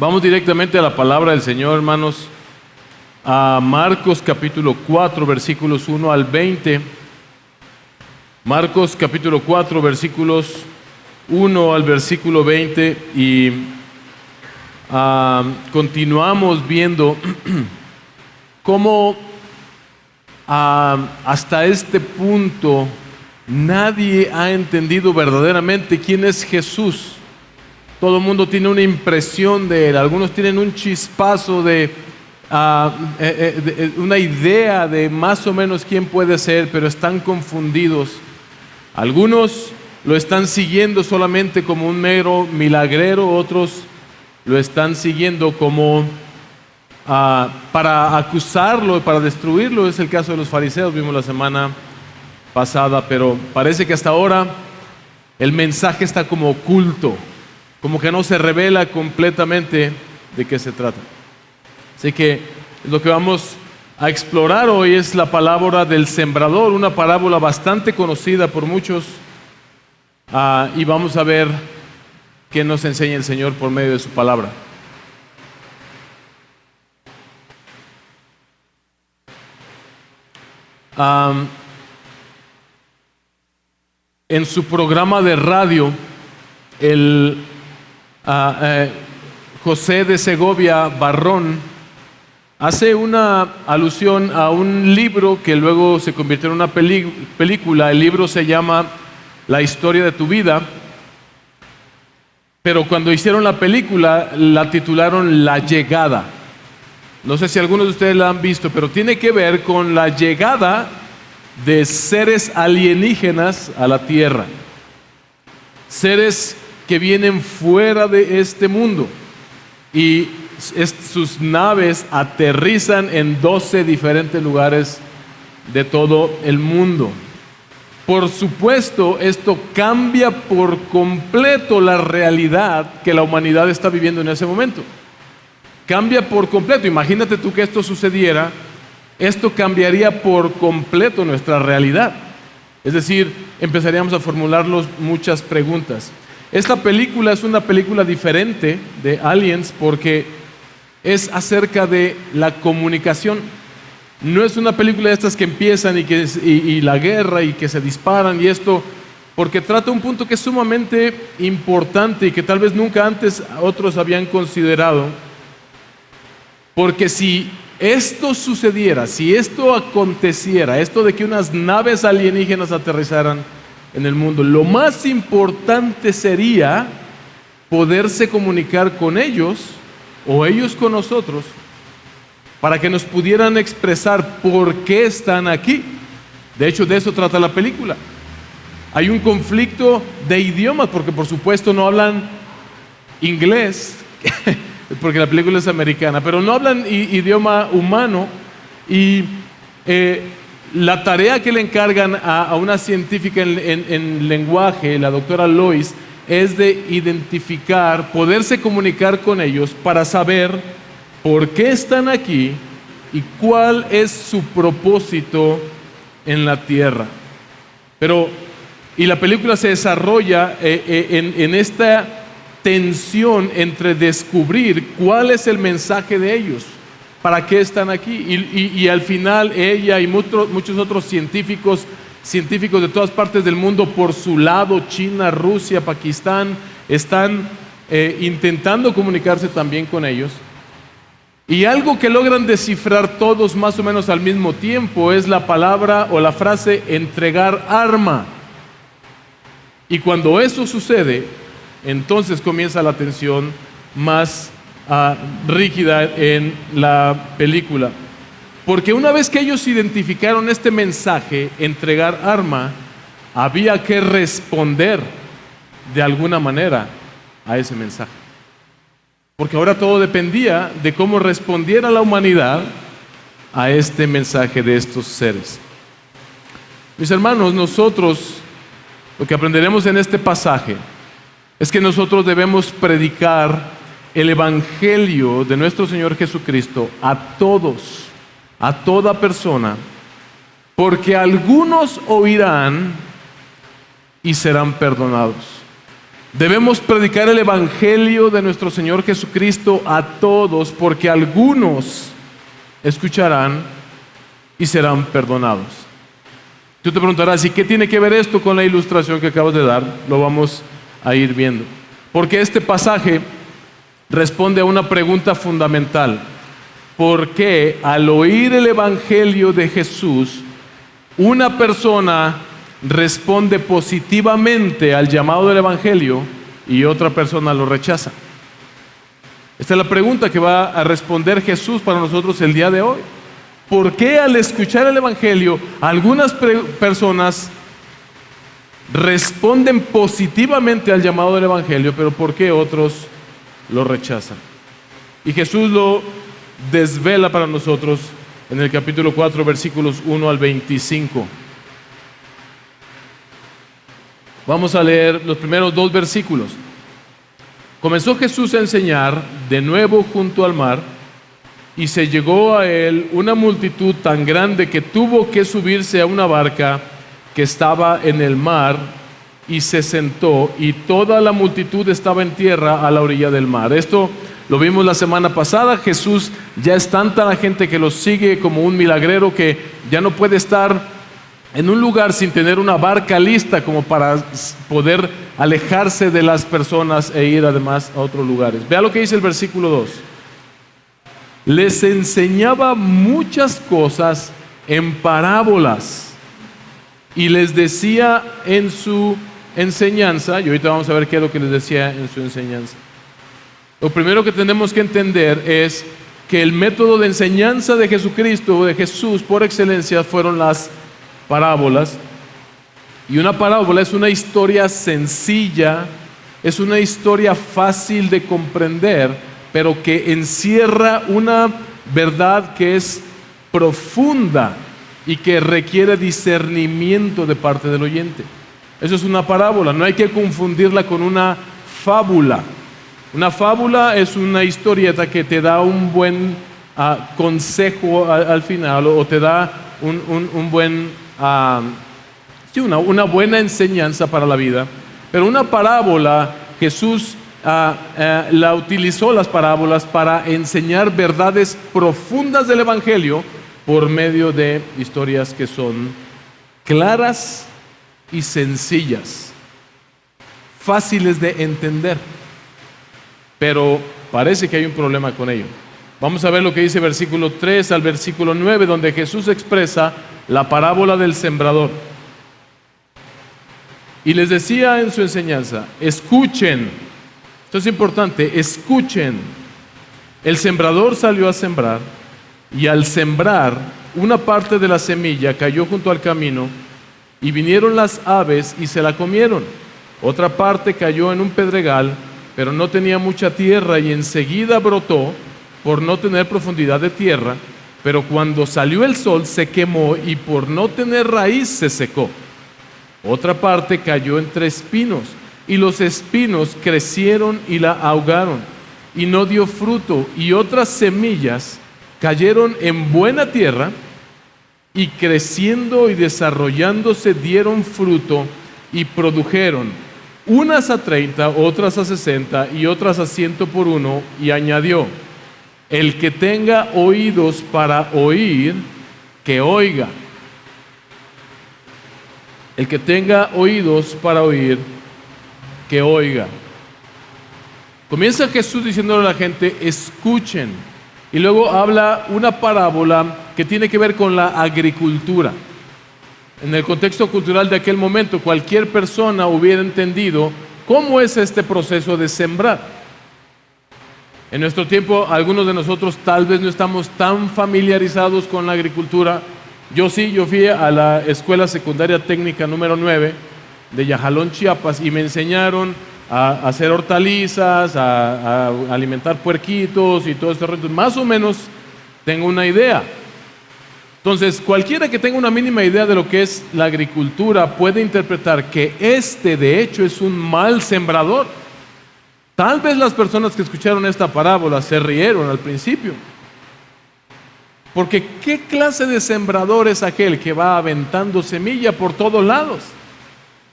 Vamos directamente a la palabra del Señor, hermanos, a Marcos capítulo 4, versículos 1 al 20. Marcos capítulo 4, versículos 1 al versículo 20, y continuamos viendo cómo hasta este punto nadie ha entendido verdaderamente quién es Jesús. Todo el mundo tiene una impresión de Él, algunos tienen un chispazo de una idea de más o menos quién puede ser, pero están confundidos. Algunos lo están siguiendo solamente como un mero milagrero, otros lo están siguiendo como para acusarlo, para destruirlo. Es el caso de los fariseos, vimos la semana pasada, pero parece que hasta ahora el mensaje está como oculto, como que no se revela completamente de qué se trata. Así que lo que vamos a explorar hoy es la parábola del sembrador, una parábola bastante conocida por muchos, y vamos a ver qué nos enseña el Señor por medio de su palabra. En su programa de radio, José de Segovia Barrón hace una alusión a un libro que luego se convirtió en una película. El libro se llama La historia de tu vida, pero cuando hicieron la película la titularon La llegada. No sé si algunos de ustedes la han visto, pero tiene que ver con la llegada de seres alienígenas a la tierra, seres que vienen fuera de este mundo, y sus naves aterrizan en 12 diferentes lugares de todo el mundo. Por supuesto, esto cambia por completo la realidad que la humanidad está viviendo en ese momento. Cambia por completo. Imagínate tú que esto sucediera. Esto cambiaría por completo nuestra realidad. Es decir, empezaríamos a formularnos muchas preguntas. Esta película es una película diferente de Aliens porque es acerca de la comunicación. No es una película de estas que empiezan y la guerra y que se disparan y esto, porque trata un punto que es sumamente importante y que tal vez nunca antes otros habían considerado. Porque si esto sucediera, si esto aconteciera, esto de que unas naves alienígenas aterrizaran en el mundo, lo más importante sería poderse comunicar con ellos o ellos con nosotros para que nos pudieran expresar por qué están aquí. De hecho, de eso trata la película. Hay un conflicto de idiomas porque por supuesto no hablan inglés porque la película es americana, pero no hablan idioma humano, y la tarea que le encargan a una científica en lenguaje, la doctora Lois, es de identificar, poderse comunicar con ellos para saber por qué están aquí y cuál es su propósito en la tierra. Y la película se desarrolla en esta tensión entre descubrir cuál es el mensaje de ellos, para qué están aquí, y al final ella y muchos otros científicos de todas partes del mundo, por su lado, China, Rusia, Pakistán, están intentando comunicarse también con ellos. Y algo que logran descifrar todos más o menos al mismo tiempo es la palabra o la frase entregar arma. Y cuando eso sucede, entonces comienza la tensión más rígida en la película. Porque una vez que ellos identificaron este mensaje, entregar arma, había que responder de alguna manera a ese mensaje. Porque ahora todo dependía de cómo respondiera la humanidad a este mensaje de estos seres. Mis hermanos, nosotros lo que aprenderemos en este pasaje es que nosotros debemos predicar el evangelio de nuestro Señor Jesucristo a todos, a toda persona, porque algunos oirán y serán perdonados, Debemos predicar el Evangelio de nuestro Señor Jesucristo a todos, porque algunos escucharán y serán perdonados. Tú te preguntarás, ¿y qué tiene que ver esto con la ilustración que acabas de dar? Lo vamos a ir viendo. Porque este pasaje responde a una pregunta fundamental. ¿Por qué al oír el Evangelio de Jesús, una persona responde positivamente al llamado del Evangelio y otra persona lo rechaza? Esta es la pregunta que va a responder Jesús para nosotros el día de hoy. ¿Por qué al escuchar el Evangelio algunas personas responden positivamente al llamado del Evangelio, pero por qué otros lo rechazan? Y Jesús lo desvela para nosotros en el capítulo 4, versículos 1 al 25. Vamos a leer los primeros 2 versículos. Comenzó Jesús a enseñar de nuevo junto al mar, y se llegó a él una multitud tan grande que tuvo que subirse a una barca que estaba en el mar, y se sentó, y toda la multitud estaba en tierra a la orilla del mar. Esto lo vimos la semana pasada. Jesús ya es tanta la gente que lo sigue como un milagrero que ya no puede estar en un lugar sin tener una barca lista como para poder alejarse de las personas e ir además a otros lugares. Vea lo que dice el versículo 2. Les enseñaba muchas cosas en parábolas y les decía en su enseñanza, y ahorita vamos a ver qué es lo que les decía en su enseñanza. Lo primero que tenemos que entender es que el método de enseñanza de Jesucristo, de Jesús por excelencia, fueron las parábolas. Y una parábola es una historia sencilla, es una historia fácil de comprender, pero que encierra una verdad que es profunda y que requiere discernimiento de parte del oyente. Eso es una parábola, no hay que confundirla con una fábula. Una fábula es una historieta que te da un buen consejo al final, o te da una buena enseñanza para la vida. Pero una parábola, Jesús la utilizó, las parábolas, para enseñar verdades profundas del Evangelio por medio de historias que son claras y sencillas, fáciles de entender. Pero parece que hay un problema con ello. Vamos a ver lo que dice versículo 3 al versículo 9, donde Jesús expresa la parábola del sembrador. Y les decía en su enseñanza, escuchen, esto es importante, escuchen. El sembrador salió a sembrar, y al sembrar, una parte de la semilla cayó junto al camino, y vinieron las aves y se la comieron. Otra parte cayó en un pedregal, pero no tenía mucha tierra, y enseguida brotó por no tener profundidad de tierra, pero cuando salió el sol se quemó, y por no tener raíz se secó. Otra parte cayó entre espinos, y los espinos crecieron y la ahogaron, y no dio fruto. Y otras semillas cayeron en buena tierra, y creciendo y desarrollándose dieron fruto, y produjeron unas a 30, otras a 60, y otras a 100 por uno. Y añadió, el que tenga oídos para oír, que oiga. El que tenga oídos para oír, que oiga. Comienza Jesús diciéndole a la gente, escuchen. Y luego habla una parábola que tiene que ver con la agricultura. En el contexto cultural de aquel momento, cualquier persona hubiera entendido cómo es este proceso de sembrar. En nuestro tiempo, algunos de nosotros tal vez no estamos tan familiarizados con la agricultura. Yo sí, yo fui a la Escuela Secundaria Técnica número 9 de Yajalón, Chiapas, y me enseñaron a hacer hortalizas, a alimentar puerquitos y todo este reto. Más o menos tengo una idea. Entonces, cualquiera que tenga una mínima idea de lo que es la agricultura puede interpretar que de hecho, es un mal sembrador. Tal vez las personas que escucharon esta parábola se rieron al principio. Porque ¿qué clase de sembrador es aquel que va aventando semilla por todos lados?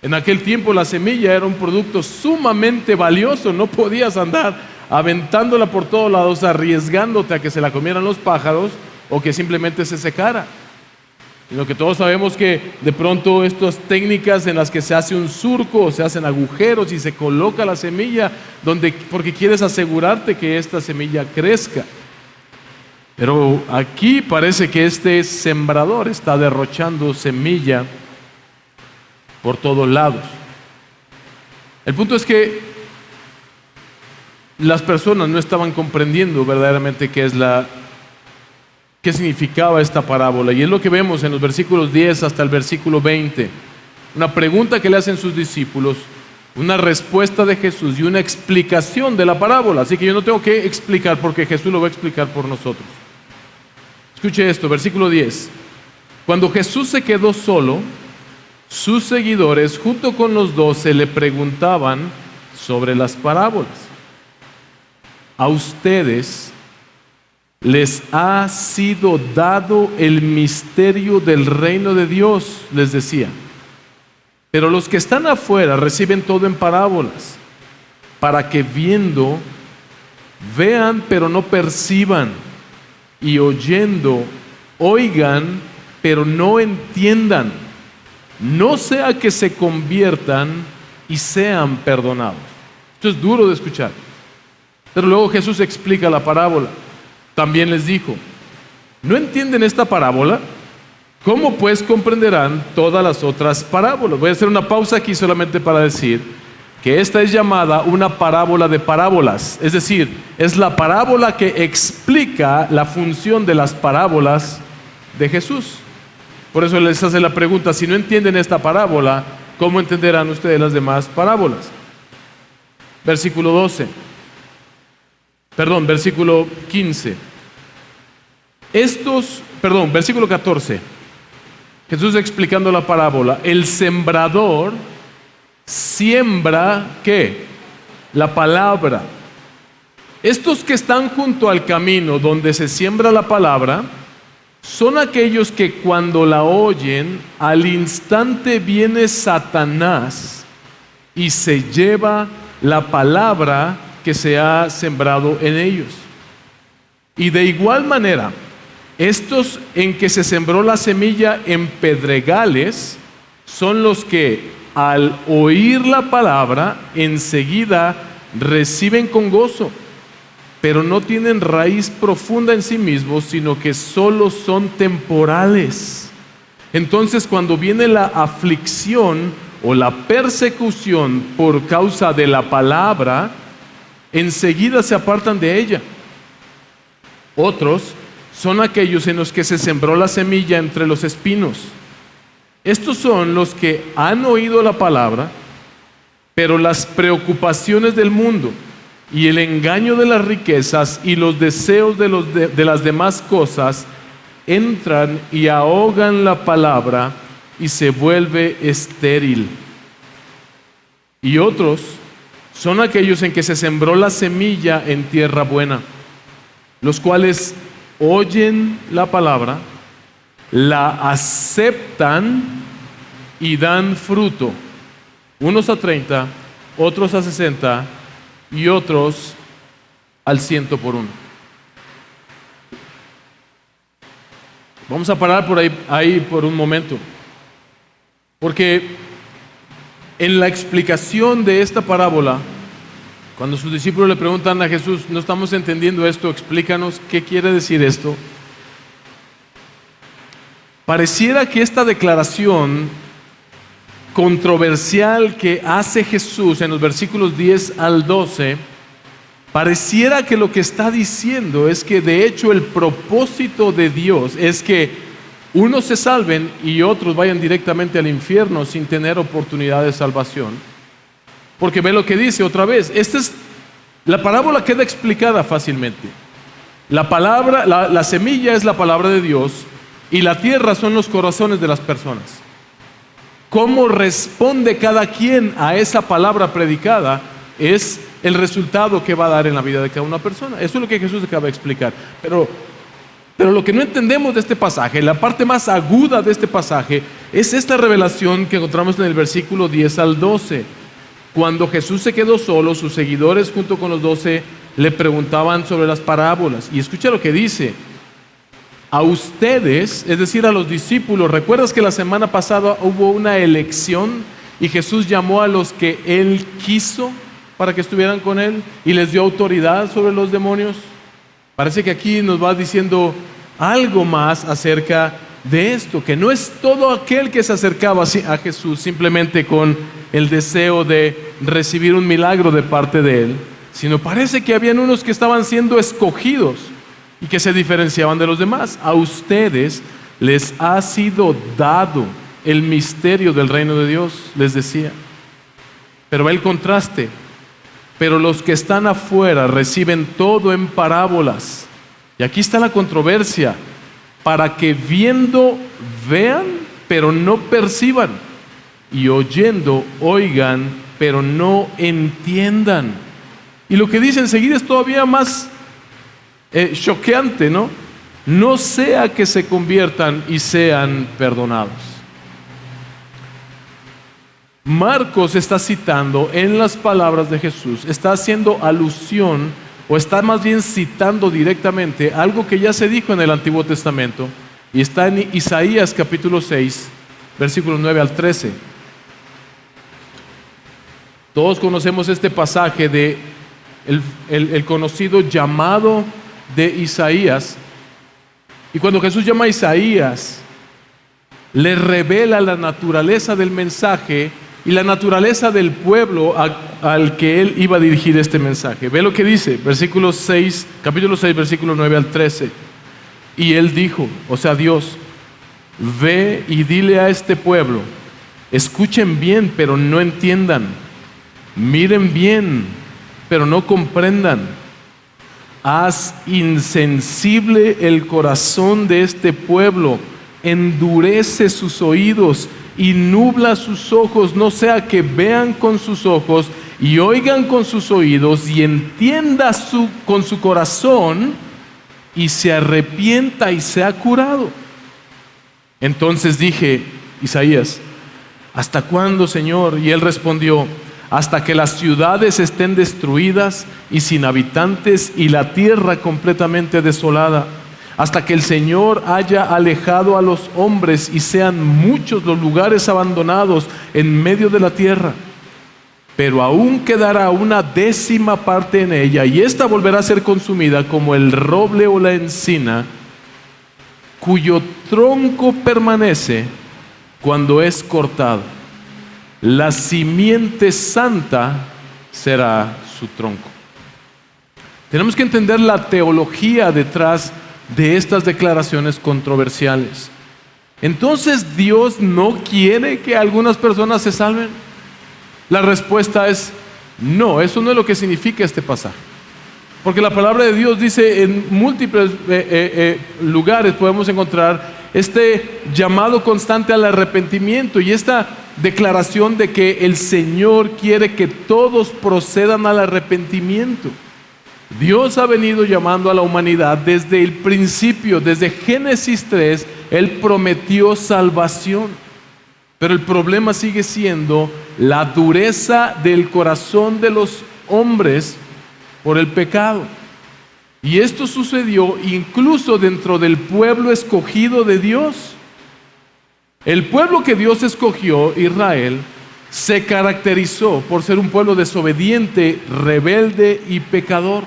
En aquel tiempo la semilla era un producto sumamente valioso, no podías andar aventándola por todos lados, arriesgándote a que se la comieran los pájaros o que simplemente se secara. Sino que todos sabemos que de pronto estas técnicas en las que se hace un surco o se hacen agujeros y se coloca la semilla porque quieres asegurarte que esta semilla crezca. Pero aquí parece que este sembrador está derrochando semilla por todos lados. El punto es que las personas no estaban comprendiendo verdaderamente qué significaba esta parábola. Y es lo que vemos en los versículos 10 hasta el versículo 20. Una pregunta que le hacen sus discípulos, una respuesta de Jesús y una explicación de la parábola. Así que yo no tengo que explicar porque Jesús lo va a explicar por nosotros. Escuche esto, versículo 10. Cuando Jesús se quedó solo, sus seguidores junto con los 12 le preguntaban sobre las parábolas. A ustedes les ha sido dado el misterio del reino de Dios, les decía. Pero los que están afuera reciben todo en parábolas, para que viendo, vean pero no perciban, y oyendo, oigan pero no entiendan, no sea que se conviertan y sean perdonados. Esto es duro de escuchar. Pero luego Jesús explica la parábola. También les dijo, ¿no entienden esta parábola? ¿Cómo pues comprenderán todas las otras parábolas? Voy a hacer una pausa aquí solamente para decir que esta es llamada una parábola de parábolas. Es decir, es la parábola que explica la función de las parábolas de Jesús. Por eso les hace la pregunta, si no entienden esta parábola, ¿cómo entenderán ustedes las demás parábolas? Versículo 15. Versículo 14. Jesús explicando la parábola. El sembrador siembra, ¿qué? La palabra. Estos que están junto al camino donde se siembra la palabra, son aquellos que cuando la oyen, al instante viene Satanás y se lleva la palabra que se ha sembrado en ellos. Y de igual manera, estos en que se sembró la semilla en pedregales, son los que al oír la palabra, enseguida reciben con gozo, pero no tienen raíz profunda en sí mismos, sino que solo son temporales. Entonces, cuando viene la aflicción o la persecución por causa de la palabra, enseguida se apartan de ella. Otros son aquellos en los que se sembró la semilla entre los espinos. Estos son los que han oído la palabra, pero las preocupaciones del mundo y el engaño de las riquezas y los deseos de las demás cosas entran y ahogan la palabra y se vuelve estéril. Y otros son aquellos en que se sembró la semilla en tierra buena, los cuales oyen la palabra, la aceptan y dan fruto, unos a 30, otros a 60 y otros al 100 por uno. Vamos a parar por ahí por un momento, porque en la explicación de esta parábola, cuando sus discípulos le preguntan a Jesús, no estamos entendiendo esto, explícanos qué quiere decir esto. Pareciera que esta declaración controversial que hace Jesús en los versículos 10 al 12, pareciera que lo que está diciendo es que de hecho el propósito de Dios es que unos se salven y otros vayan directamente al infierno sin tener oportunidad de salvación. Porque ve lo que dice otra vez. La parábola queda explicada fácilmente. La semilla es la palabra de Dios y la tierra son los corazones de las personas. Cómo responde cada quien a esa palabra predicada es el resultado que va a dar en la vida de cada una persona. Eso es lo que Jesús acaba de explicar. Pero Pero lo que no entendemos de este pasaje, la parte más aguda de este pasaje, es esta revelación que encontramos en el versículo 10 al 12. Cuando Jesús se quedó solo, sus seguidores junto con los 12 le preguntaban sobre las parábolas. Y escucha lo que dice: a ustedes, es decir, a los discípulos, ¿recuerdas que la semana pasada hubo una elección y Jesús llamó a los que Él quiso para que estuvieran con Él y les dio autoridad sobre los demonios? Parece que aquí nos va diciendo algo más acerca de esto, que no es todo aquel que se acercaba a Jesús simplemente con el deseo de recibir un milagro de parte de Él, sino parece que habían unos que estaban siendo escogidos y que se diferenciaban de los demás. A ustedes les ha sido dado el misterio del reino de Dios, les decía. Pero va el contraste: pero los que están afuera reciben todo en parábolas. Y aquí está la controversia: para que viendo vean, pero no perciban, y oyendo oigan, pero no entiendan. Y lo que dice enseguida es todavía más choqueante, ¿no? No sea que se conviertan y sean perdonados. Marcos está citando en las palabras de Jesús, está haciendo alusión, o está más bien citando directamente algo que ya se dijo en el Antiguo Testamento, y está en Isaías capítulo 6, versículos 9 al 13. Todos conocemos este pasaje de el conocido llamado de Isaías. Y cuando Jesús llama a Isaías, le revela la naturaleza del mensaje y la naturaleza del pueblo al que él iba a dirigir este mensaje. Ve lo que dice, capítulo 6, versículo 9 al 13. Y él dijo, o sea Dios: ve y dile a este pueblo, escuchen bien, pero no entiendan, miren bien, pero no comprendan. Haz insensible el corazón de este pueblo, endurece sus oídos y nubla sus ojos, no sea que vean con sus ojos y oigan con sus oídos y entienda con su corazón y se arrepienta y sea curado. Entonces dije, Isaías: ¿hasta cuándo, Señor? Y él respondió: hasta que las ciudades estén destruidas y sin habitantes y la tierra completamente desolada, hasta que el Señor haya alejado a los hombres y sean muchos los lugares abandonados en medio de la tierra. Pero aún quedará una 10ª parte en ella, y ésta volverá a ser consumida como el roble o la encina, cuyo tronco permanece cuando es cortado. La simiente santa será su tronco. Tenemos que entender la teología detrás de estas declaraciones controversiales. Entonces, ¿Dios no quiere que algunas personas se salven? La respuesta es no. Eso no es lo que significa este pasaje, porque la palabra de Dios dice en múltiples lugares podemos encontrar este llamado constante al arrepentimiento y esta declaración de que el Señor quiere que todos procedan al arrepentimiento. Dios ha venido llamando a la humanidad desde el principio, desde Génesis 3, Él prometió salvación. Pero el problema sigue siendo la dureza del corazón de los hombres por el pecado. Y esto sucedió incluso dentro del pueblo escogido de Dios. El pueblo que Dios escogió, Israel, se caracterizó por ser un pueblo desobediente, rebelde y pecador.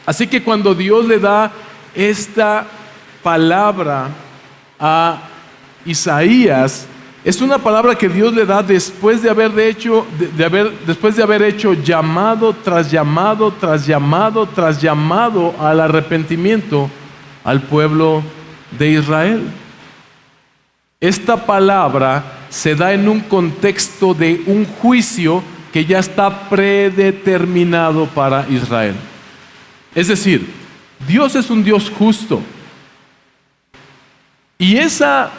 Así que cuando Dios le da esta palabra a Isaías, es una palabra que Dios le da después de haber hecho llamado tras llamado tras llamado tras llamado al arrepentimiento al pueblo de Israel. Esta palabra se da en un contexto de un juicio que ya está predeterminado para Israel. Es decir, Dios es un Dios justo. Y esa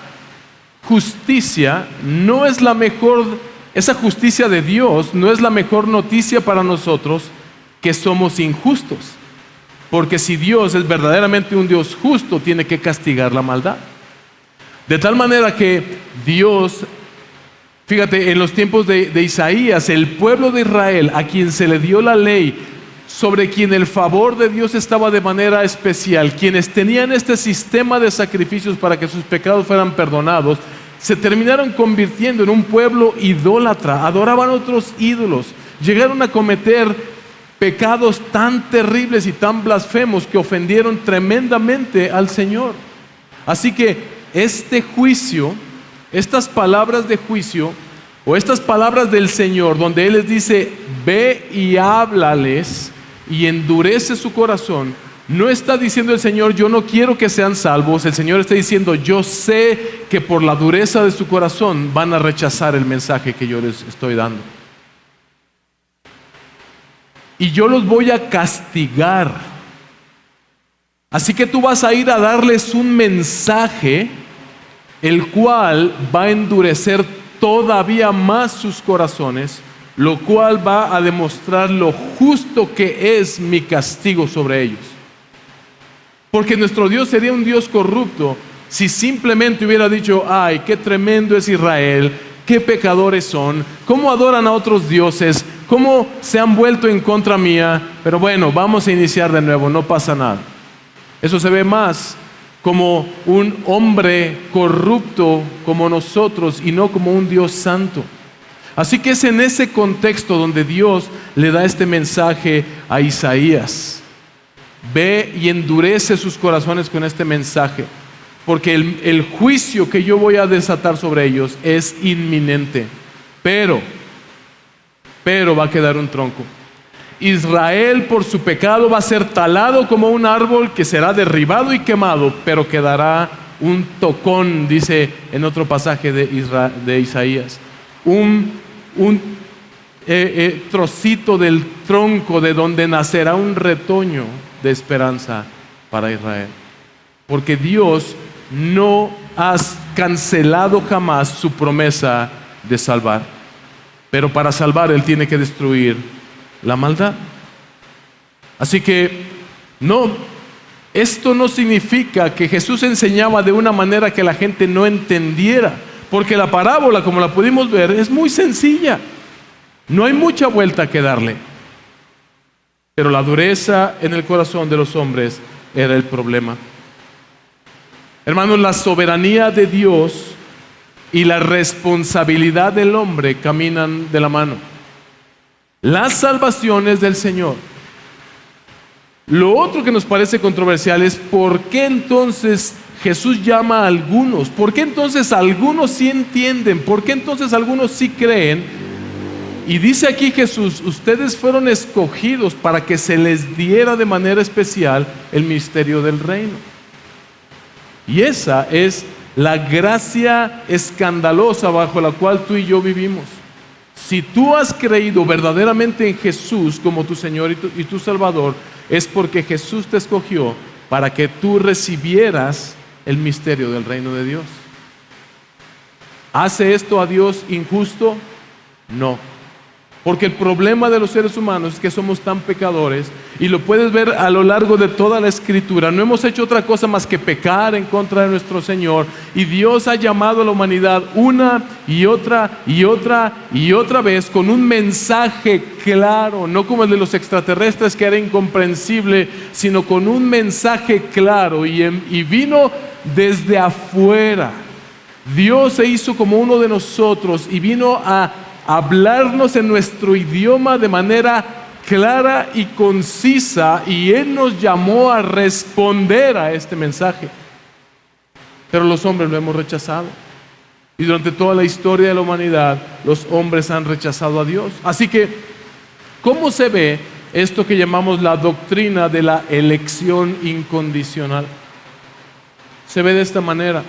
justicia no es la mejor, esa justicia de Dios no es la mejor noticia para nosotros que somos injustos. porque si Dios es verdaderamente un Dios justo, tiene que castigar la maldad. De tal manera que Dios, fíjate, en los tiempos de Isaías, el pueblo de Israel, a quien se le dio la ley, sobre quien el favor de Dios estaba de manera especial, quienes tenían este sistema de sacrificios para que sus pecados fueran perdonados, se terminaron convirtiendo en un pueblo idólatra, adoraban otros ídolos, llegaron a cometer pecados tan terribles y tan blasfemos que ofendieron tremendamente al Señor. Así que este juicio, estas palabras de juicio, o estas palabras del Señor, donde Él les dice, ve y háblales, y endurece su corazón, no está diciendo el Señor, yo no quiero que sean salvos. El Señor está diciendo, yo sé que por la dureza de su corazón van a rechazar el mensaje que yo les estoy dando. Y yo los voy a castigar. Así que tú vas a ir a darles un mensaje, el cual va a endurecer todavía más sus corazones, lo cual va a demostrar lo justo que es mi castigo sobre ellos. Porque nuestro Dios sería un Dios corrupto si simplemente hubiera dicho, ay, qué tremendo es Israel, qué pecadores son, cómo adoran a otros dioses, cómo se han vuelto en contra mía, pero bueno, vamos a iniciar de nuevo, no pasa nada. Eso se ve más como un hombre corrupto como nosotros y no como un Dios santo. Así que es en ese contexto donde Dios le da este mensaje a Isaías. Ve y endurece sus corazones con este mensaje, porque el juicio que yo voy a desatar sobre ellos es inminente. Pero va a quedar un tronco. Israel por su pecado va a ser talado como un árbol que será derribado y quemado, pero quedará un tocón, dice en otro pasaje de Isaías. Un trocito del tronco de donde nacerá un retoño de esperanza para Israel. Porque Dios no ha cancelado jamás su promesa de salvar. Pero para salvar Él tiene que destruir la maldad. Así que esto no significa que Jesús enseñaba de una manera que la gente no entendiera. Porque la parábola, como la pudimos ver, es muy sencilla. No hay mucha vuelta que darle. Pero la dureza en el corazón de los hombres era el problema. Hermanos, la soberanía de Dios y la responsabilidad del hombre caminan de la mano. La salvación es del Señor. Lo otro que nos parece controversial es ¿por qué entonces Jesús llama a algunos? ¿Por qué entonces algunos sí entienden? ¿Por qué entonces algunos sí creen? Y dice aquí Jesús, ustedes fueron escogidos para que se les diera de manera especial el misterio del reino. Y esa es la gracia escandalosa bajo la cual tú y yo vivimos. Si tú has creído verdaderamente en Jesús como tu Señor y tu Salvador, es porque Jesús te escogió para que tú recibieras el misterio del reino de Dios. ¿Hace esto a Dios injusto? No. Porque el problema de los seres humanos es que somos tan pecadores, y lo puedes ver a lo largo de toda la Escritura. No hemos hecho otra cosa más que pecar en contra de nuestro Señor, y Dios ha llamado a la humanidad una y otra vez con un mensaje claro, no como el de los extraterrestres que era incomprensible, sino con un mensaje claro, y vino desde afuera. Dios se hizo como uno de nosotros y vino a hablarnos en nuestro idioma de manera clara y concisa, y Él nos llamó a responder a este mensaje. Pero los hombres lo hemos rechazado, y durante toda la historia de la humanidad los hombres han rechazado a Dios. Así que, ¿cómo se ve esto que llamamos la doctrina de la elección incondicional? Se ve de esta manera.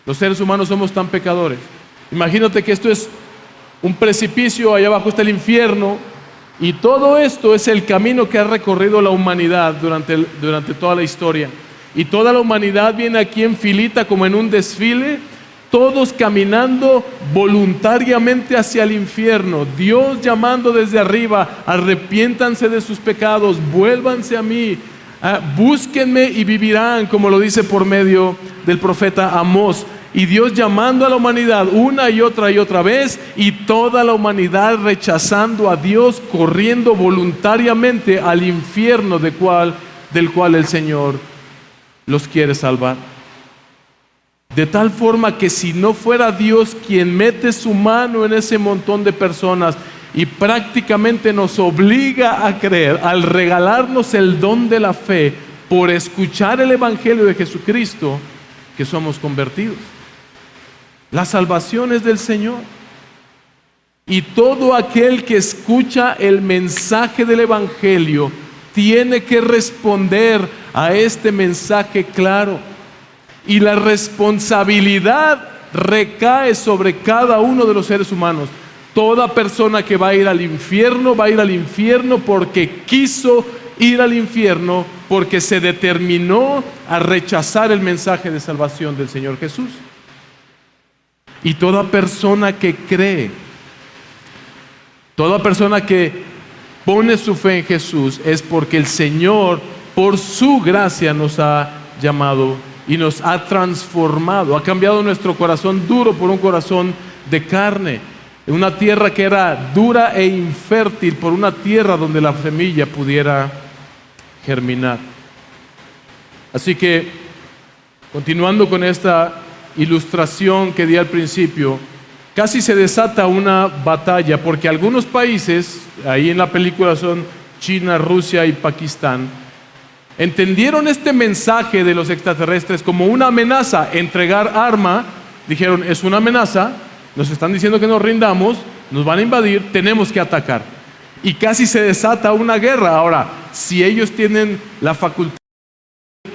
Los seres humanos somos tan pecadores. Imagínate que esto es un precipicio, allá abajo está el infierno, y todo esto es el camino que ha recorrido la humanidad durante toda la historia. Y toda la humanidad viene aquí en filita como en un desfile, todos caminando voluntariamente hacia el infierno. Dios llamando desde arriba, arrepiéntanse de sus pecados, vuélvanse a mí, Búsquenme y vivirán, como lo dice por medio del profeta Amós. Y Dios llamando a la humanidad una y otra vez, y toda la humanidad rechazando a Dios, corriendo voluntariamente al infierno del cual el Señor los quiere salvar. De tal forma que si no fuera Dios quien mete su mano en ese montón de personas y prácticamente nos obliga a creer, al regalarnos el don de la fe por escuchar el Evangelio de Jesucristo, que somos convertidos. La salvación es del Señor. Y todo aquel que escucha el mensaje del Evangelio tiene que responder a este mensaje claro. Y la responsabilidad recae sobre cada uno de los seres humanos. Toda persona que va a ir al infierno porque quiso ir al infierno, porque se determinó a rechazar el mensaje de salvación del Señor Jesús. Y toda persona que cree, toda persona que pone su fe en Jesús, es porque el Señor, por su gracia, nos ha llamado y nos ha transformado, ha cambiado nuestro corazón duro por un corazón de carne, una tierra que era dura e infértil por una tierra donde la semilla pudiera germinar. Así que, continuando con esta ilustración que di al principio, casi se desata una batalla porque algunos países, ahí en la película son China, Rusia y Pakistán, entendieron este mensaje de los extraterrestres como una amenaza. Entregar arma, dijeron, es una amenaza, nos están diciendo que nos rindamos, nos van a invadir, tenemos que atacar. Y casi se desata una guerra. Ahora, si ellos tienen la facultad de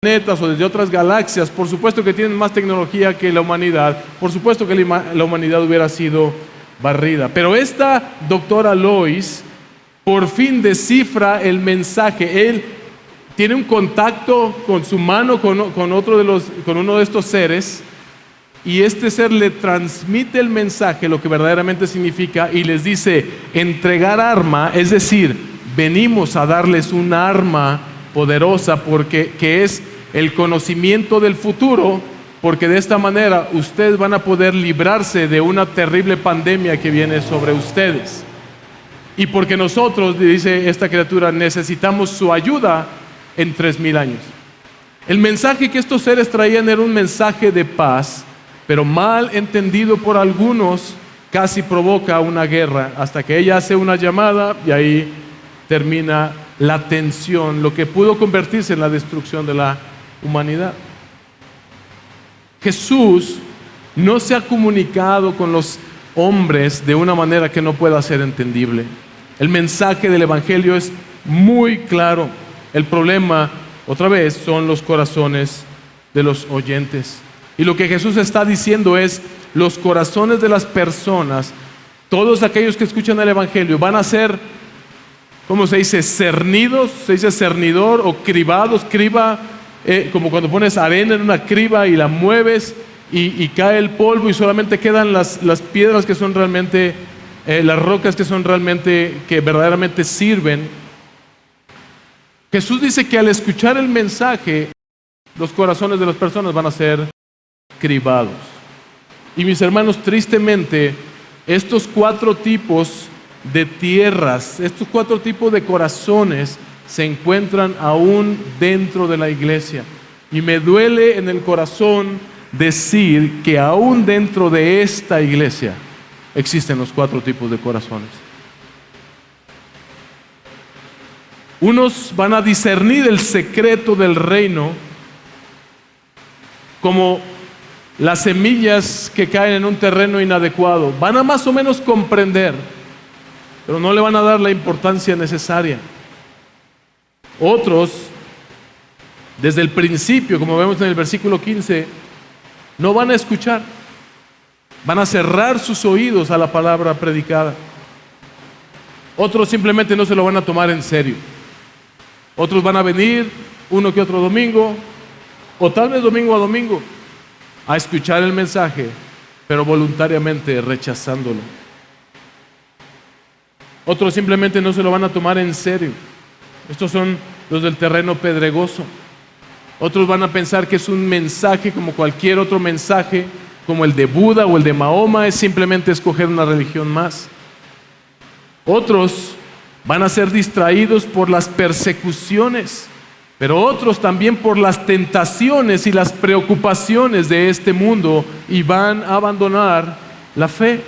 planetas o desde otras galaxias, por supuesto que tienen más tecnología que la humanidad, por supuesto que la humanidad hubiera sido barrida. Pero esta doctora Lois por fin descifra el mensaje. Él tiene un contacto con su mano con uno de estos seres, y este ser le transmite el mensaje, lo que verdaderamente significa, y les dice: entregar arma, es decir, venimos a darles un arma poderosa que es el conocimiento del futuro, porque de esta manera ustedes van a poder librarse de una terrible pandemia que viene sobre ustedes. Y porque nosotros, dice esta criatura, necesitamos su ayuda en 3000 años. El mensaje que estos seres traían era un mensaje de paz, pero mal entendido por algunos, casi provoca una guerra, hasta que ella hace una llamada y ahí termina la tensión, lo que pudo convertirse en la destrucción de la humanidad. Jesús no se ha comunicado con los hombres de una manera que no pueda ser entendible. El mensaje del Evangelio es muy claro. El problema, otra vez, son los corazones de los oyentes. Y lo que Jesús está diciendo es: los corazones de las personas, todos aquellos que escuchan el Evangelio, van a ser, ¿cómo se dice? Cernidos, se dice cernidor, o cribados, criba, como cuando pones arena en una criba y la mueves y cae el polvo y solamente quedan las piedras que son realmente, las rocas que son realmente, que verdaderamente sirven. Jesús dice que al escuchar el mensaje, los corazones de las personas van a ser cribados. Y mis hermanos, tristemente, estos 4 tipos de tierras, estos 4 tipos de corazones se encuentran aún dentro de la iglesia. Y me duele en el corazón decir que aún dentro de esta iglesia existen los 4 tipos de corazones. Unos van a discernir el secreto del reino como las semillas que caen en un terreno inadecuado. Van a más o menos comprender, pero no le van a dar la importancia necesaria. Otros, desde el principio, como vemos en el versículo 15, no van a escuchar. Van a cerrar sus oídos a la palabra predicada. Otros simplemente no se lo van a tomar en serio. Otros van a venir uno que otro domingo, o tal vez domingo a domingo, a escuchar el mensaje, pero voluntariamente rechazándolo. Otros simplemente no se lo van a tomar en serio. Estos son los del terreno pedregoso. Otros van a pensar que es un mensaje como cualquier otro mensaje, como el de Buda o el de Mahoma, es simplemente escoger una religión más. Otros van a ser distraídos por las persecuciones, pero otros también por las tentaciones y las preocupaciones de este mundo y van a abandonar la fe.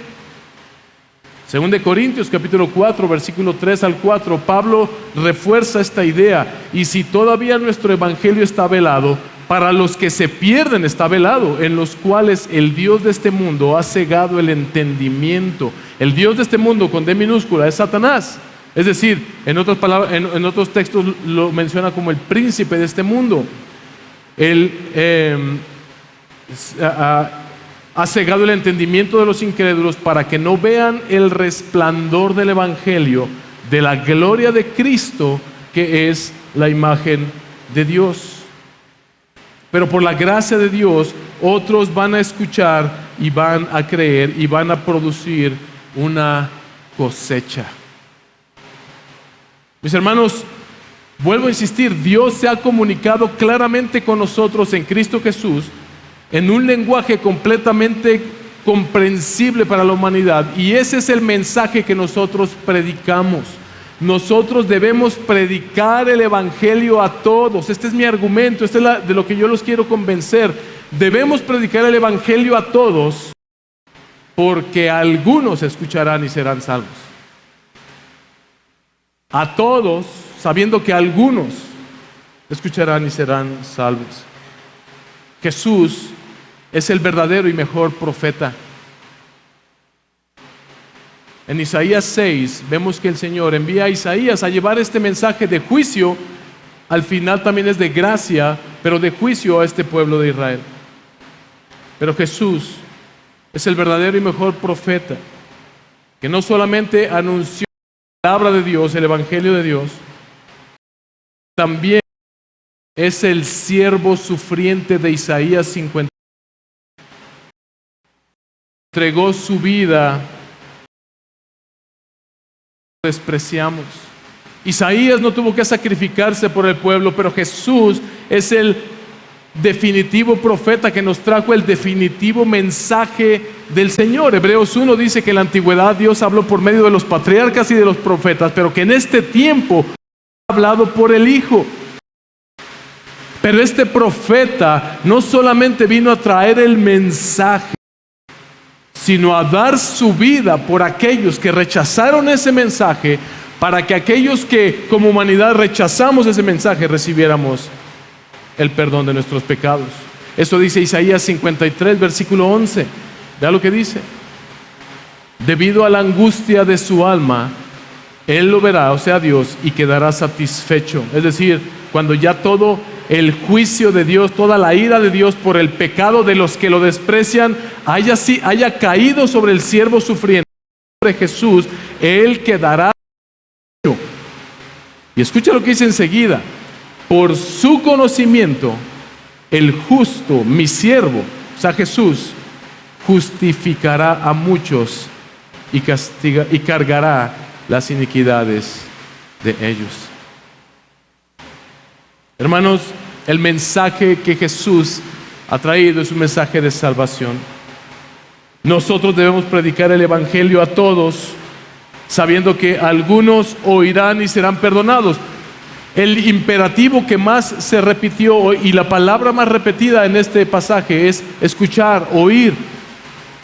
Según de Corintios capítulo 4, versículo 3 al 4, Pablo refuerza esta idea. Y si todavía nuestro evangelio está velado, para los que se pierden está velado, en los cuales el Dios de este mundo ha cegado el entendimiento. El Dios de este mundo con D minúscula es Satanás. Es decir, en otras palabras, en otros textos lo menciona como el príncipe de este mundo. Ha cegado el entendimiento de los incrédulos para que no vean el resplandor del evangelio, de la gloria de Cristo, que es la imagen de Dios. Pero por la gracia de Dios, otros van a escuchar y van a creer y van a producir una cosecha. Mis hermanos, vuelvo a insistir, Dios se ha comunicado claramente con nosotros en Cristo Jesús en un lenguaje completamente comprensible para la humanidad, y ese es el mensaje que nosotros predicamos. Nosotros debemos predicar el evangelio a todos. Este es mi argumento, este es de lo que yo los quiero convencer. Debemos predicar el evangelio a todos, porque algunos escucharán y serán salvos. A todos, sabiendo que algunos escucharán y serán salvos. Jesús es el verdadero y mejor profeta. En Isaías 6 vemos que el Señor envía a Isaías a llevar este mensaje de juicio. Al final también es de gracia, pero de juicio a este pueblo de Israel. Pero Jesús es el verdadero y mejor profeta, que no solamente anunció la palabra de Dios, el evangelio de Dios, también es el siervo sufriente de Isaías 50. Entregó su vida, despreciamos. Isaías no tuvo que sacrificarse por el pueblo, pero Jesús es el definitivo profeta que nos trajo el definitivo mensaje del Señor. Hebreos 1 dice que en la antigüedad Dios habló por medio de los patriarcas y de los profetas, pero que en este tiempo ha hablado por el Hijo. Pero este profeta no solamente vino a traer el mensaje, sino a dar su vida por aquellos que rechazaron ese mensaje, para que aquellos que como humanidad rechazamos ese mensaje recibiéramos el perdón de nuestros pecados. Eso dice Isaías 53, versículo 11. Vea lo que dice. Debido a la angustia de su alma, Él lo verá, o sea Dios, y quedará satisfecho. Es decir, cuando ya todo el juicio de Dios, toda la ira de Dios por el pecado de los que lo desprecian haya caído sobre el siervo sufriente, sobre Jesús, Él quedará satisfecho. Y escucha lo que dice enseguida: por su conocimiento, el justo, mi siervo, o sea Jesús, justificará a muchos y cargará las iniquidades de ellos. Hermanos, el mensaje que Jesús ha traído es un mensaje de salvación. Nosotros debemos predicar el evangelio a todos, sabiendo que algunos oirán y serán perdonados. El imperativo que más se repitió y la palabra más repetida en este pasaje es escuchar, oír.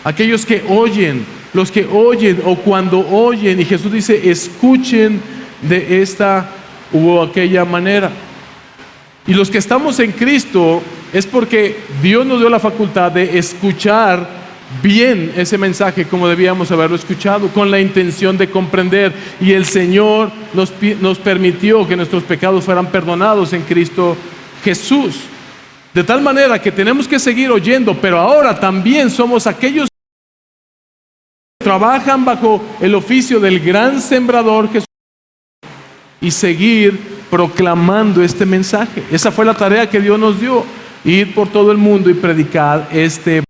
Aquellos que oyen, los que oyen o cuando oyen, y Jesús dice escuchen de esta u aquella manera. Y los que estamos en Cristo es porque Dios nos dio la facultad de escuchar bien ese mensaje como debíamos haberlo escuchado, con la intención de comprender. Y el Señor nos permitió que nuestros pecados fueran perdonados en Cristo Jesús. De tal manera que tenemos que seguir oyendo, pero ahora también somos aquellos que trabajan bajo el oficio del gran sembrador Jesús y seguir proclamando este mensaje. Esa fue la tarea que Dios nos dio: ir por todo el mundo y predicar este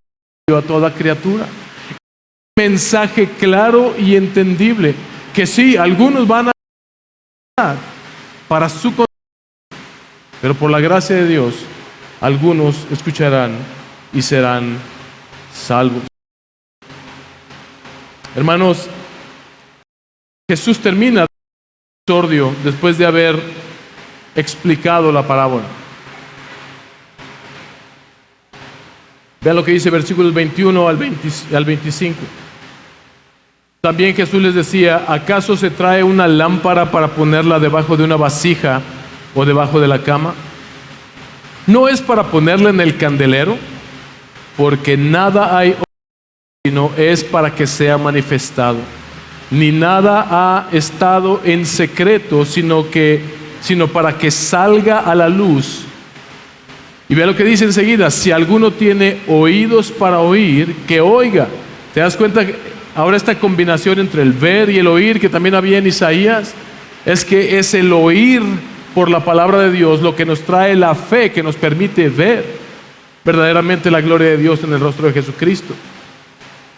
evangelio a toda criatura. Un mensaje claro y entendible, que sí, algunos van a para su Pero por la gracia de Dios, algunos escucharán y serán salvos. Hermanos, Jesús termina el exordio después de haber explicado la parábola. Vean lo que dice versículos 21 al 25. También Jesús les decía: ¿acaso se trae una lámpara para ponerla debajo de una vasija o debajo de la cama? ¿No es para ponerla en el candelero? Porque nada hay sino es para que sea manifestado. Ni nada ha estado en secreto, sino para que salga a la luz. Y vea lo que dice enseguida: si alguno tiene oídos para oír, que oiga. ¿Te das cuenta que ahora esta combinación entre el ver y el oír que también había en Isaías? Es que es el oír por la palabra de Dios lo que nos trae la fe, que nos permite ver verdaderamente la gloria de Dios en el rostro de Jesucristo.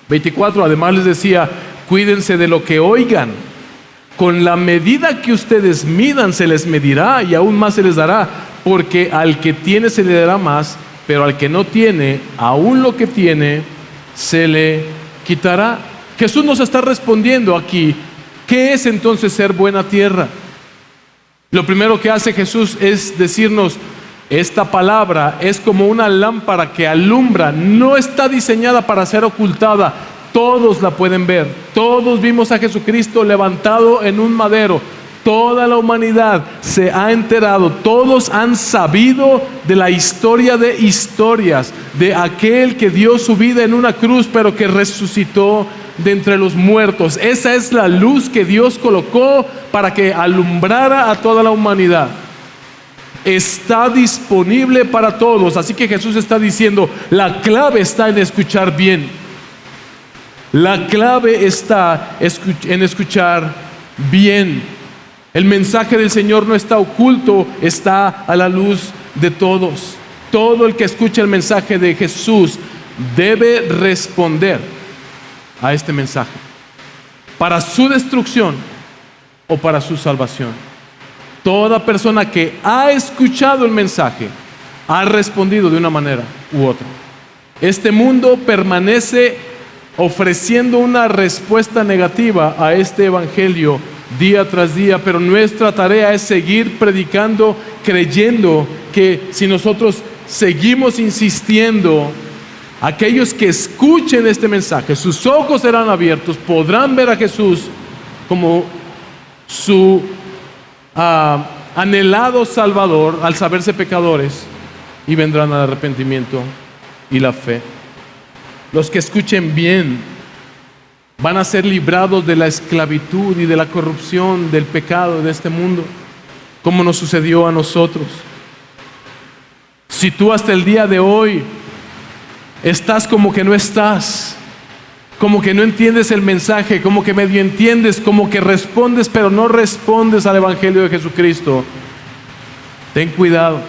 24, además les decía: cuídense de lo que oigan. Con la medida que ustedes midan se les medirá y aún más se les dará, porque al que tiene se le dará más, pero al que no tiene, aún lo que tiene se le quitará. Jesús nos está respondiendo aquí: ¿qué es entonces ser buena tierra? Lo primero que hace Jesús es decirnos: esta palabra es como una lámpara que alumbra, no está diseñada para ser ocultada, todos la pueden ver. Todos vimos a Jesucristo levantado en un madero, toda la humanidad se ha enterado, todos han sabido de la historia de historias, de aquel que dio su vida en una cruz pero que resucitó de entre los muertos. Esa es la luz que Dios colocó para que alumbrara a toda la humanidad. Está disponible para todos. Así que Jesús está diciendo: la clave está en escuchar bien. La clave está en escuchar bien. El mensaje del Señor no está oculto, está a la luz de todos. Todo el que escucha el mensaje de Jesús debe responder a este mensaje, para su destrucción o para su salvación. Toda persona que ha escuchado el mensaje ha respondido de una manera u otra. Este mundo permanece ofreciendo una respuesta negativa a este evangelio día tras día, pero nuestra tarea es seguir predicando, creyendo que si nosotros seguimos insistiendo, aquellos que escuchen este mensaje, sus ojos serán abiertos, podrán ver a Jesús como su anhelado Salvador al saberse pecadores, y vendrán al arrepentimiento y la fe. Los que escuchen bien van a ser librados de la esclavitud y de la corrupción, del pecado de este mundo, como nos sucedió a nosotros. Si tú hasta el día de hoy estás como que no estás, como que no entiendes el mensaje, como que medio entiendes, como que respondes pero no respondes al evangelio de Jesucristo, ten cuidado.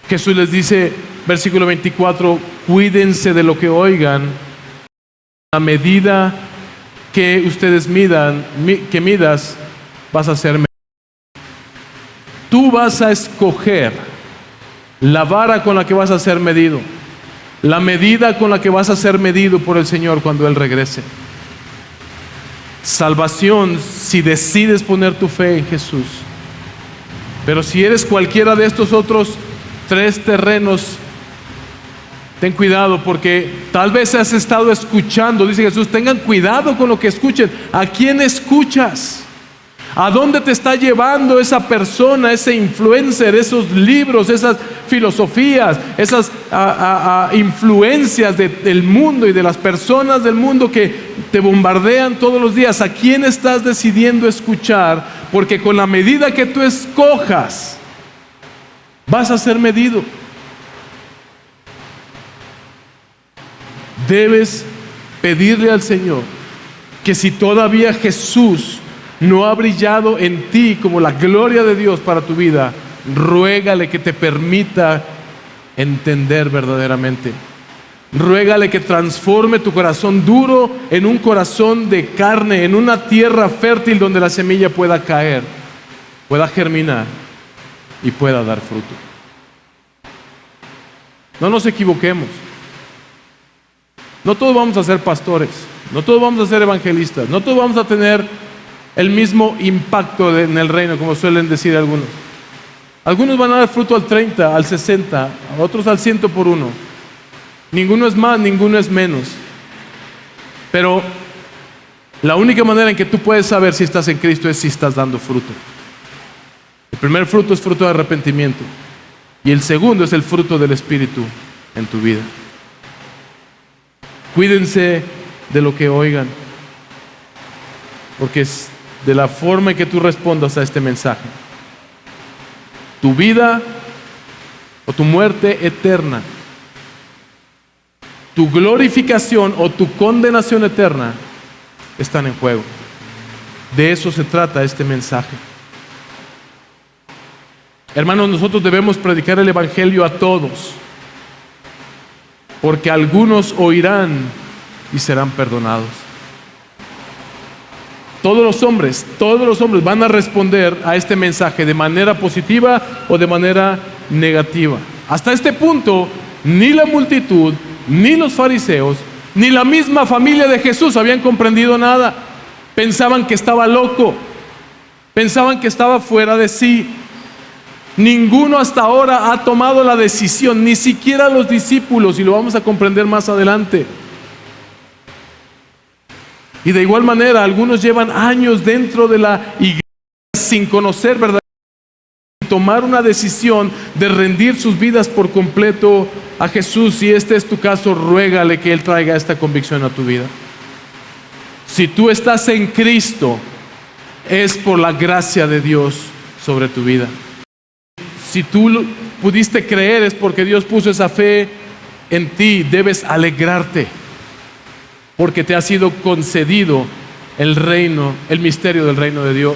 Jesús les dice, versículo 24: cuídense de lo que oigan. A medida que ustedes midas, vas a ser medido. Tú vas a escoger la vara con la que vas a ser medido, la medida con la que vas a ser medido por el Señor cuando Él regrese. Salvación si decides poner tu fe en Jesús. Pero si eres cualquiera de estos otros tres terrenos, ten cuidado, porque tal vez has estado escuchando. Dice Jesús: tengan cuidado con lo que escuchen. ¿A quién escuchas? ¿A dónde te está llevando esa persona, ese influencer, esos libros, esas filosofías, esas influencias del mundo y de las personas del mundo que te bombardean todos los días? ¿A quién estás decidiendo escuchar? Porque con la medida que tú escojas, vas a ser medido. Debes pedirle al Señor que si todavía Jesús no ha brillado en ti como la gloria de Dios para tu vida, ruégale que te permita entender verdaderamente. Ruégale que transforme tu corazón duro en un corazón de carne, en una tierra fértil donde la semilla pueda caer, pueda germinar y pueda dar fruto. No nos equivoquemos. No todos vamos a ser pastores, no todos vamos a ser evangelistas, no todos vamos a tener el mismo impacto en el reino, como suelen decir algunos. Algunos van a dar fruto al 30, al 60, a otros al 100 por uno. Ninguno es más, ninguno es menos. Pero la única manera en que tú puedes saber si estás en Cristo es si estás dando fruto. El primer fruto es fruto de arrepentimiento. Y el segundo es el fruto del Espíritu en tu vida. Cuídense de lo que oigan, porque es de la forma en que tú respondas a este mensaje. Tu vida o tu muerte eterna, tu glorificación o tu condenación eterna están en juego. De eso se trata este mensaje. Hermanos, nosotros debemos predicar el Evangelio a todos, porque algunos oirán y serán perdonados. Todos los hombres van a responder a este mensaje de manera positiva o de manera negativa. Hasta este punto, ni la multitud, ni los fariseos, ni la misma familia de Jesús habían comprendido nada. Pensaban que estaba loco, pensaban que estaba fuera de sí. Ninguno hasta ahora ha tomado la decisión, ni siquiera los discípulos, y lo vamos a comprender más adelante. Y de igual manera, algunos llevan años dentro de la iglesia sin conocer verdaderamente, sin tomar una decisión de rendir sus vidas por completo a Jesús. Si este es tu caso, ruégale que Él traiga esta convicción a tu vida. Si tú estás en Cristo, es por la gracia de Dios sobre tu vida. Si tú pudiste creer, es porque Dios puso esa fe en ti. Debes alegrarte, porque te ha sido concedido el reino, el misterio del reino de Dios.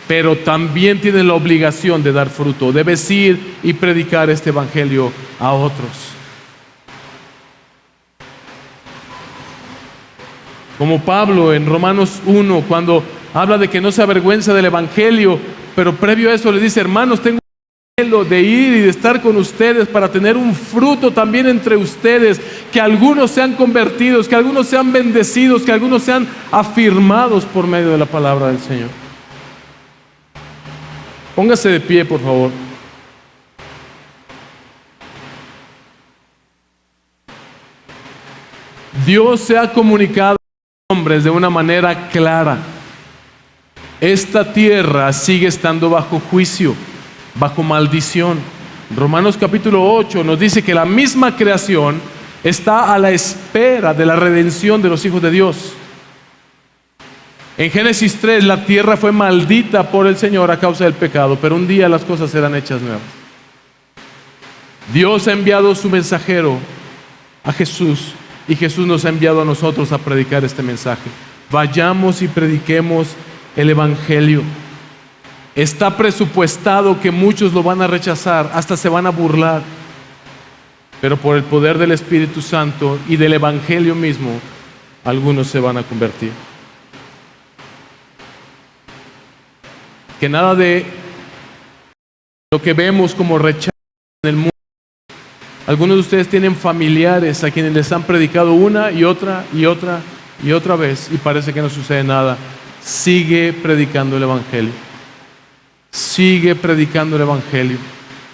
Pero también tienes la obligación de dar fruto. Debes ir y predicar este evangelio a otros. Como Pablo en Romanos 1, cuando habla de que no se avergüenza del evangelio, pero previo a eso le dice: hermanos, tengo de ir y de estar con ustedes para tener un fruto también entre ustedes, que algunos sean convertidos, que algunos sean bendecidos, que algunos sean afirmados por medio de la palabra del Señor. Póngase de pie, por favor. Dios se ha comunicado a los hombres de una manera clara. Esta tierra sigue estando bajo juicio, bajo maldición. Romanos capítulo 8 nos dice que la misma creación está a la espera de la redención de los hijos de Dios. En Génesis 3, la tierra fue maldita por el Señor a causa del pecado, pero un día las cosas serán hechas nuevas. Dios ha enviado su mensajero a Jesús, y Jesús nos ha enviado a nosotros a predicar este mensaje. Vayamos y prediquemos el evangelio. Está presupuestado que muchos lo van a rechazar, hasta se van a burlar, pero por el poder del Espíritu Santo y del evangelio mismo, algunos se van a convertir. Que nada de lo que vemos como rechazo en el mundo. Algunos de ustedes tienen familiares a quienes les han predicado una y otra y otra y otra vez, y parece que no sucede nada. Sigue predicando el evangelio. Sigue predicando el evangelio.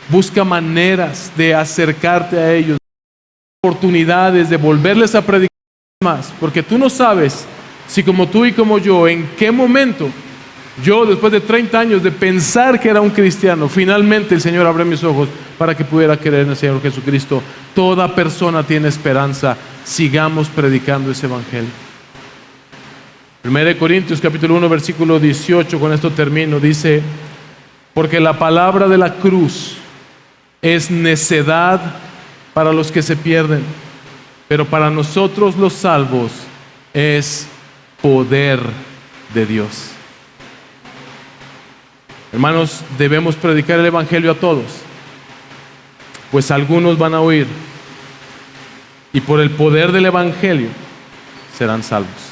Busca maneras de acercarte a ellos, oportunidades de volverles a predicar más, porque tú no sabes si, como tú y como yo, en qué momento, yo después de 30 años de pensar que era un cristiano, finalmente el Señor abrió mis ojos para que pudiera creer en el Señor Jesucristo. Toda persona tiene esperanza. Sigamos predicando ese evangelio. 1 Corintios capítulo 1 versículo 18, con esto termino, dice: porque la palabra de la cruz es necedad para los que se pierden, pero para nosotros los salvos es poder de Dios. Hermanos, debemos predicar el evangelio a todos, pues algunos van a oír, y por el poder del evangelio serán salvos.